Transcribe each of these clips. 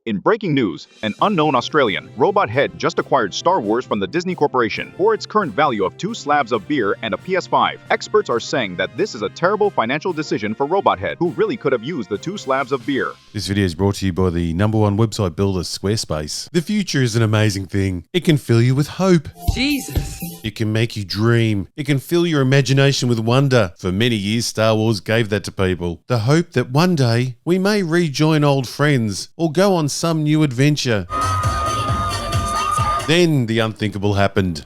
In breaking news, an unknown Australian, Robot Head, just acquired Star Wars from the Disney Corporation for its current value of 2 slabs of beer and a PS5. Experts are saying that this is a terrible financial decision for Robot Head, who really could have used the 2 slabs of beer. This video is brought to you by the #1 website builder, Squarespace. The future is an amazing thing. It can fill you with hope. Jesus. It can make you dream. It can fill your imagination with wonder. For many years, Star Wars gave that to people. The hope that one day we may rejoin old friends or go on some new adventure. Then the unthinkable happened.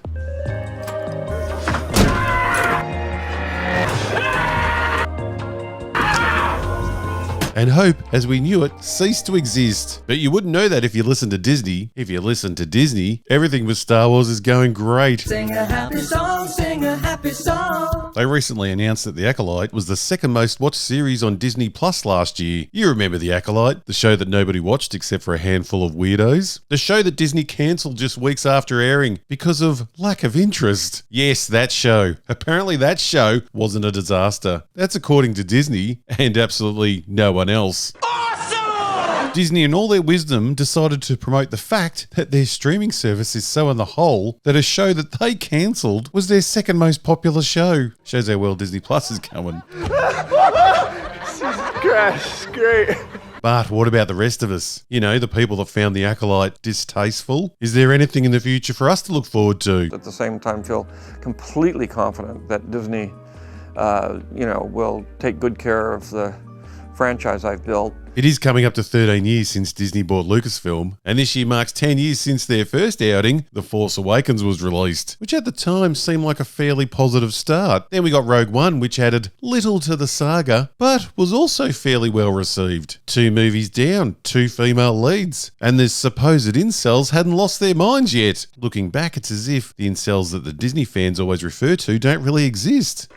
And hope, as we knew it, ceased to exist. But you wouldn't know that if you listened to Disney. If you listened to Disney, everything with Star Wars is going great. Sing a happy song, sing a happy song. They recently announced that The Acolyte was the second most watched series on Disney Plus last year. You remember The Acolyte, the show that nobody watched except for a handful of weirdos? The show that Disney cancelled just weeks after airing because of lack of interest. Yes, that show. Apparently that show wasn't a disaster. That's according to Disney and absolutely no one else. Awesome! Disney, in all their wisdom, decided to promote the fact that their streaming service is so in the hole that a show that they cancelled was their second most popular show. Shows how well Disney Plus is going. Crash, great. But what about the rest of us? You know, the people that found The Acolyte distasteful? Is there anything in the future for us to look forward to? At the same time, feel completely confident that Disney, will take good care of the franchise I've built. It is coming up to 13 years since Disney bought Lucasfilm, and this year marks 10 years since their first outing, The Force Awakens, was released, which at the time seemed like a fairly positive start. Then we got Rogue One, which added little to the saga, but was also fairly well received. 2 movies down, 2 female leads, and the supposed incels hadn't lost their minds yet. Looking back, it's as if the incels that the Disney fans always refer to don't really exist.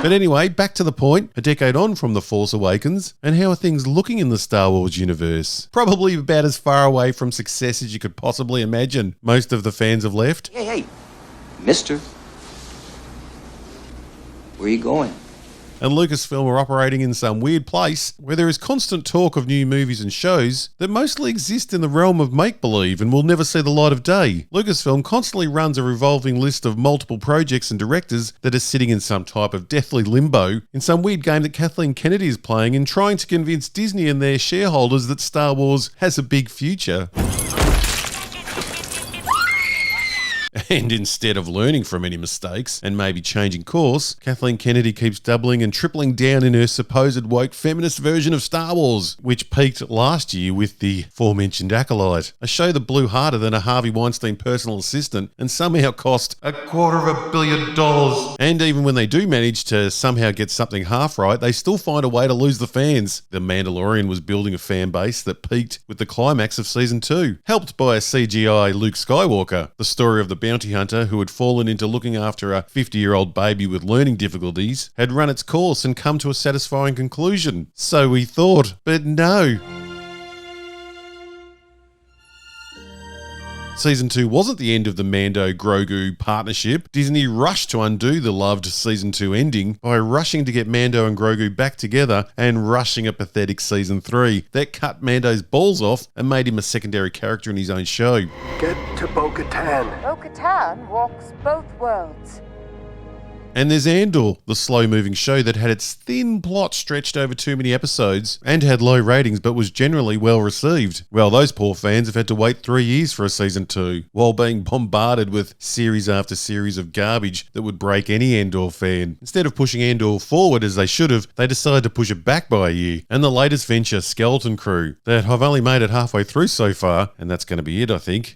But anyway, back to the point, a decade on from The Force Awakens, and how are things looking in the Star Wars universe? Probably about as far away from success as you could possibly imagine. Most of the fans have left. Hey, mister. Where are you going? And Lucasfilm are operating in some weird place where there is constant talk of new movies and shows that mostly exist in the realm of make-believe and will never see the light of day. Lucasfilm constantly runs a revolving list of multiple projects and directors that are sitting in some type of deathly limbo in some weird game that Kathleen Kennedy is playing and trying to convince Disney and their shareholders that Star Wars has a big future. And instead of learning from any mistakes and maybe changing course, Kathleen Kennedy keeps doubling and tripling down in her supposed woke feminist version of Star Wars, which peaked last year with the aforementioned Acolyte, a show that blew harder than a Harvey Weinstein personal assistant and somehow cost $250 million. And even when they do manage to somehow get something half right, they still find a way to lose the fans. The Mandalorian was building a fan base that peaked with the climax of season 2, helped by a CGI Luke Skywalker. The story of the bounty hunter who had fallen into looking after a 50-year-old baby with learning difficulties had run its course and come to a satisfying conclusion. So we thought, but no. Season 2 wasn't the end of the Mando-Grogu partnership. Disney rushed to undo the loved Season 2 ending by rushing to get Mando and Grogu back together and rushing a pathetic Season 3 that cut Mando's balls off and made him a secondary character in his own show. Get to Bo-Katan. Bo-Katan walks both worlds. And there's Andor, the slow-moving show that had its thin plot stretched over too many episodes and had low ratings but was generally well received. Well, those poor fans have had to wait 3 years for a season 2, while being bombarded with series after series of garbage that would break any Andor fan. Instead of pushing Andor forward as they should have, they decided to push it back by a year. And the latest venture, Skeleton Crew, that I've only made it halfway through so far, and that's going to be it, I think,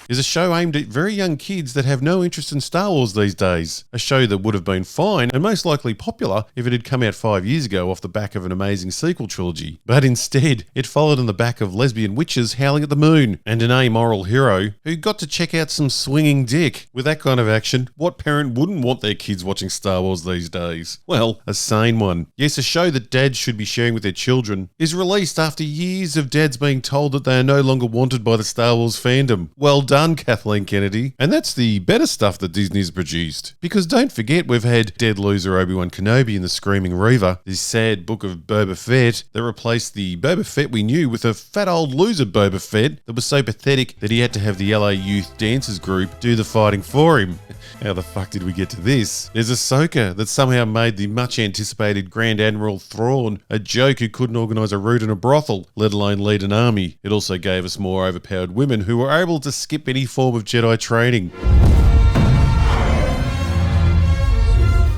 is a show aimed at very young kids that have no interest in Star Wars these days. A show that would have been fine and most likely popular if it had come out 5 years ago off the back of an amazing sequel trilogy. But instead, it followed on the back of lesbian witches howling at the moon and an amoral hero who got to check out some swinging dick. With that kind of action, what parent wouldn't want their kids watching Star Wars these days? Well, a sane one. Yes, a show that dads should be sharing with their children is released after years of dads being told that they are no longer wanted by the Star Wars fandom. Well done, done, Kathleen Kennedy. And that's the better stuff that Disney's produced. Because don't forget, we've had dead loser Obi-Wan Kenobi in the Screaming Reaver, this sad book of Boba Fett that replaced the Boba Fett we knew with a fat old loser Boba Fett that was so pathetic that he had to have the LA Youth Dancers group do the fighting for him. How the fuck did we get to this? There's Ahsoka that somehow made the much anticipated Grand Admiral Thrawn a joke who couldn't organise a route in a brothel, let alone lead an army. It also gave us more overpowered women who were able to skip any form of Jedi training.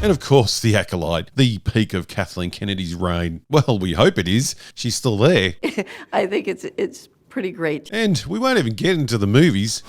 And of course, the Acolyte, the peak of Kathleen Kennedy's reign. Well, we hope it is. She's still there. I think it's pretty great. And we won't even get into the movies.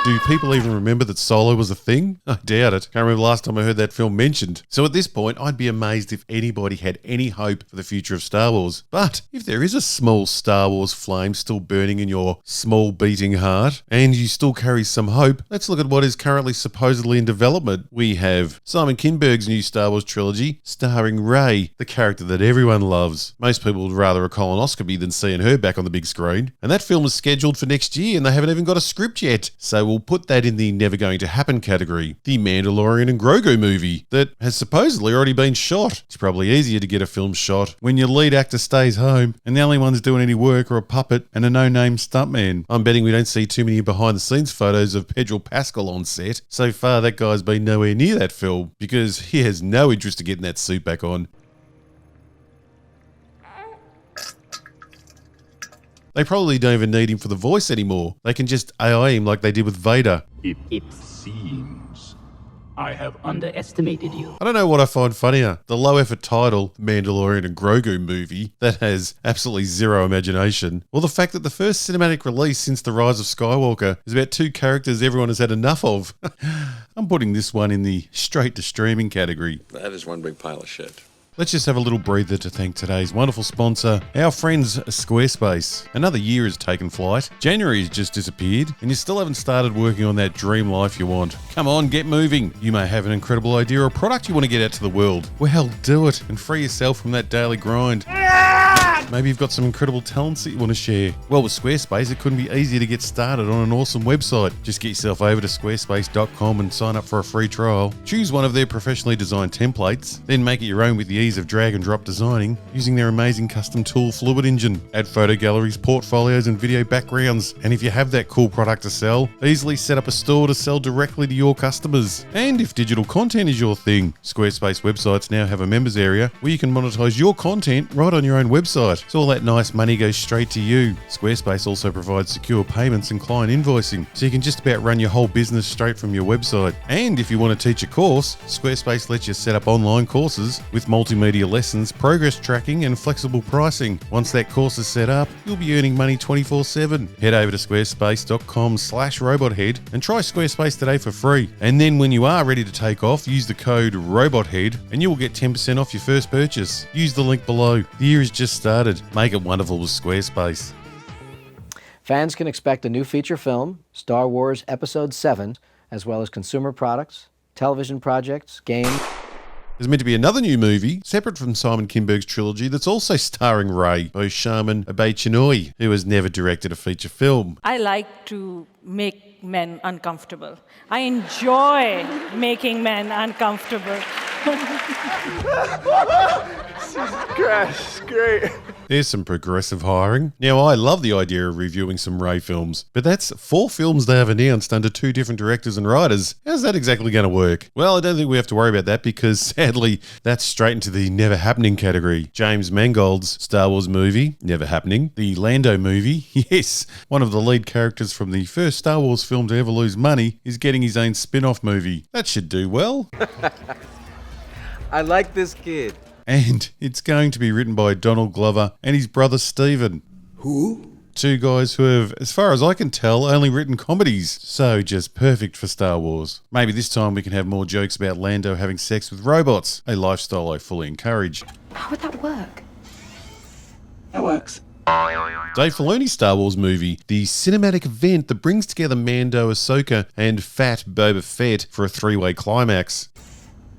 Do people even remember that Solo was a thing? I doubt it. Can't remember the last time I heard that film mentioned. So at this point, I'd be amazed if anybody had any hope for the future of Star Wars. But if there is a small Star Wars flame still burning in your small beating heart, and you still carry some hope, let's look at what is currently supposedly in development. We have Simon Kinberg's new Star Wars trilogy, starring Rey, the character that everyone loves. Most people would rather a colonoscopy than seeing her back on the big screen. And that film is scheduled for next year, and they haven't even got a script yet. So we'll put that in the never going to happen category. The Mandalorian and Grogu movie that has supposedly already been shot. It's probably easier to get a film shot when your lead actor stays home and the only ones doing any work are a puppet and a no-name stuntman. I'm betting we don't see too many behind-the-scenes photos of Pedro Pascal on set. So far, that guy's been nowhere near that film because he has no interest in getting that suit back on. They probably don't even need him for the voice anymore. They can just AI him like they did with Vader. It seems I have underestimated you. I don't know what I find funnier. The low-effort title, Mandalorian and Grogu movie, that has absolutely zero imagination, or the fact that the first cinematic release since The Rise of Skywalker is about two characters everyone has had enough of. I'm putting this one in the straight-to-streaming category. That is one big pile of shit. Let's just have a little breather to thank today's wonderful sponsor, our friends Squarespace. Another year has taken flight, January has just disappeared, and you still haven't started working on that dream life you want. Come on, get moving. You may have an incredible idea or a product you want to get out to the world. Well, do it and free yourself from that daily grind. Maybe you've got some incredible talents that you want to share. Well, with Squarespace, it couldn't be easier to get started on an awesome website. Just get yourself over to squarespace.com and sign up for a free trial. Choose one of their professionally designed templates, then make it your own with the ease of drag and drop designing using their amazing custom tool Fluid Engine. Add photo galleries, portfolios, and video backgrounds. And if you have that cool product to sell, easily set up a store to sell directly to your customers. And if digital content is your thing, Squarespace websites now have a members area where you can monetize your content right on your own website. So all that nice money goes straight to you. Squarespace also provides secure payments and client invoicing, so you can just about run your whole business straight from your website. And if you want to teach a course, Squarespace lets you set up online courses with multimedia lessons, progress tracking, and flexible pricing. Once that course is set up, you'll be earning money 24/7. Head over to squarespace.com/robothead and try Squarespace today for free. And then when you are ready to take off, use the code ROBOTHEAD and you will get 10% off your first purchase. Use the link below. The year has just started. Make it wonderful with Squarespace. Fans can expect a new feature film, Star Wars Episode 7, as well as consumer products, television projects, games. There's meant to be another new movie, separate from Simon Kinberg's trilogy, that's also starring Rey, by Sharman Abaychinoy, who has never directed a feature film. I like to make men uncomfortable. I enjoy making men uncomfortable. Gosh, great. There's some progressive hiring. Now, I love the idea of reviewing some Rey films, but that's 4 films they have announced under 2 different directors and writers. How's that exactly going to work? Well, I don't think we have to worry about that because, sadly, that's straight into the never happening category. James Mangold's Star Wars movie, never happening. The Lando movie, yes, one of the lead characters from the first Star Wars film to ever lose money, is getting his own spin-off movie. That should do well. I like this kid. And it's going to be written by Donald Glover and his brother Stephen. Who? 2 guys who have, as far as I can tell, only written comedies. So just perfect for Star Wars. Maybe this time we can have more jokes about Lando having sex with robots, a lifestyle I fully encourage. How would that work? That works. Dave Filoni's Star Wars movie, the cinematic event that brings together Mando, Ahsoka, and fat Boba Fett for a 3-way climax.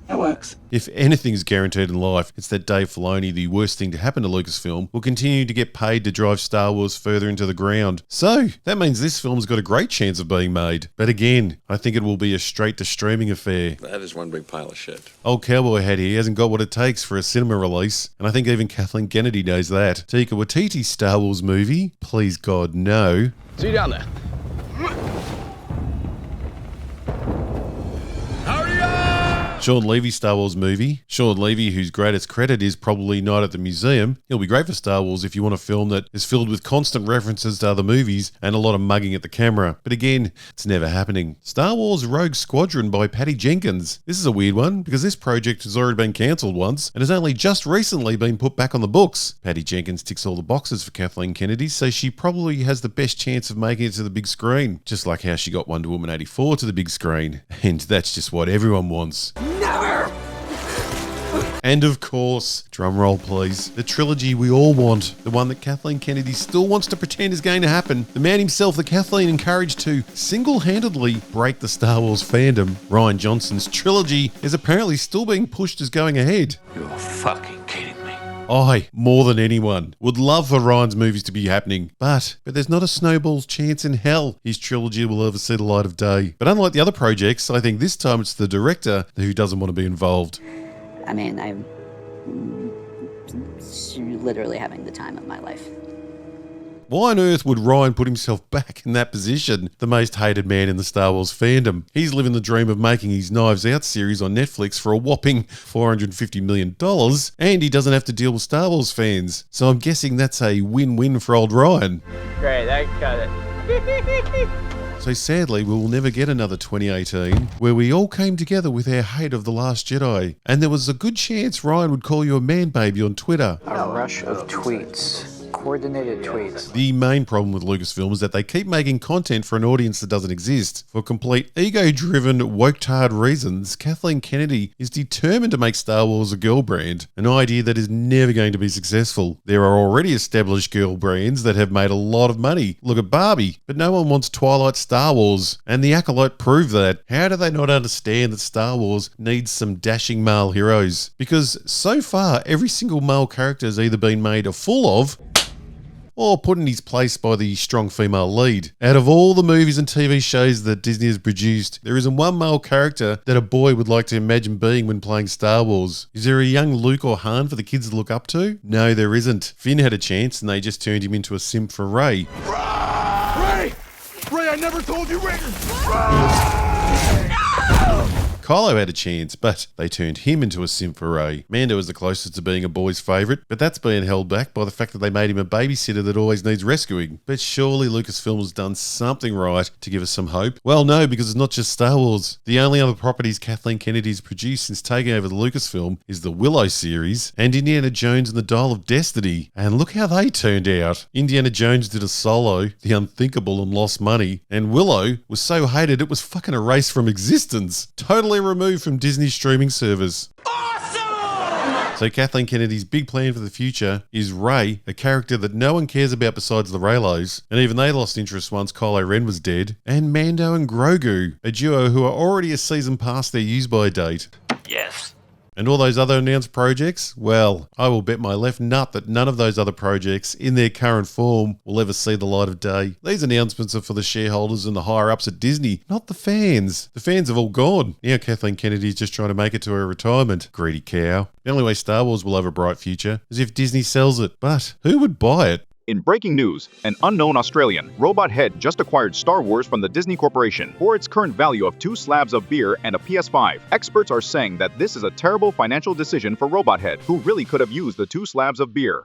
That works. If anything's guaranteed in life, it's that Dave Filoni, the worst thing to happen to Lucasfilm, will continue to get paid to drive Star Wars further into the ground. So, that means this film's got a great chance of being made. But again, I think it will be a straight-to-streaming affair. That is one big pile of shit. Old Cowboy Hat here hasn't got what it takes for a cinema release, and I think even Kathleen Kennedy knows that. Taika Waititi's Star Wars movie? Please God, no. See you down there. Sean Levy's Star Wars movie. Sean Levy, whose greatest credit is probably Night at the Museum. He'll be great for Star Wars if you want a film that is filled with constant references to other movies and a lot of mugging at the camera. But again, it's never happening. Star Wars Rogue Squadron by Patty Jenkins. This is a weird one because this project has already been cancelled once and has only just recently been put back on the books. Patty Jenkins ticks all the boxes for Kathleen Kennedy, so she probably has the best chance of making it to the big screen. Just like how she got Wonder Woman 84 to the big screen. And that's just what everyone wants. Never! And of course, drumroll please, the trilogy we all want, the one that Kathleen Kennedy still wants to pretend is going to happen, the man himself that Kathleen encouraged to single-handedly break the Star Wars fandom. Rian Johnson's trilogy is apparently still being pushed as going ahead. You're fucking kidding me. I, more than anyone, would love for Ryan's movies to be happening, but there's not a snowball's chance in hell his trilogy will ever see the light of day. But unlike the other projects, I think this time it's the director who doesn't want to be involved. I mean, I'm literally having the time of my life. Why on earth would Ryan put himself back in that position? The most hated man in the Star Wars fandom. He's living the dream of making his Knives Out series on Netflix for a whopping $450 million, and he doesn't have to deal with Star Wars fans. So I'm guessing that's a win-win for old Ryan. Great, that cut it. So sadly, we will never get another 2018 where we all came together with our hate of The Last Jedi. And there was a good chance Ryan would call you a man baby on Twitter. A rush of tweets. Coordinated tweets. The main problem with Lucasfilm is that they keep making content for an audience that doesn't exist. For complete ego-driven, woke-tard reasons, Kathleen Kennedy is determined to make Star Wars a girl brand, an idea that is never going to be successful. There are already established girl brands that have made a lot of money. Look at Barbie, but no one wants Twilight Star Wars, and The Acolyte proved that. How do they not understand that Star Wars needs some dashing male heroes? Because so far, every single male character has either been made a fool of, or put in his place by the strong female lead. Out of all the movies and TV shows that Disney has produced, there isn't one male character that a boy would like to imagine being when playing Star Wars. Is there a young Luke or Han for the kids to look up to? No, there isn't. Finn had a chance and they just turned him into a simp for Rey. Ray! Ray, I never told you Ray! Kylo had a chance, but they turned him into a simp for Rey. Mando is the closest to being a boy's favourite, but that's being held back by the fact that they made him a babysitter that always needs rescuing. But surely Lucasfilm has done something right to give us some hope. Well, no, because it's not just Star Wars. The only other properties Kathleen Kennedy's produced since taking over the Lucasfilm is the Willow series and Indiana Jones and the Dial of Destiny. And look how they turned out. Indiana Jones did a Solo, The Unthinkable, and lost money. And Willow was so hated it was fucking erased from existence. Totally removed from Disney's streaming service. Awesome! So Kathleen Kennedy's big plan for the future is Rey, a character that no one cares about besides the Reylos, and even they lost interest once Kylo Ren was dead, and Mando and Grogu, a duo who are already a season past their use-by date. Yes. And all those other announced projects? Well, I will bet my left nut that none of those other projects in their current form will ever see the light of day. These announcements are for the shareholders and the higher-ups at Disney, not the fans. The fans have all gone. Now Kathleen Kennedy is just trying to make it to her retirement. Greedy cow. The only way Star Wars will have a bright future is if Disney sells it. But who would buy it? In breaking news, an unknown Australian, Robot Head, just acquired Star Wars from the Disney Corporation for its current value of 2 slabs of beer and a PS5. Experts are saying that this is a terrible financial decision for Robot Head, who really could have used the 2 slabs of beer.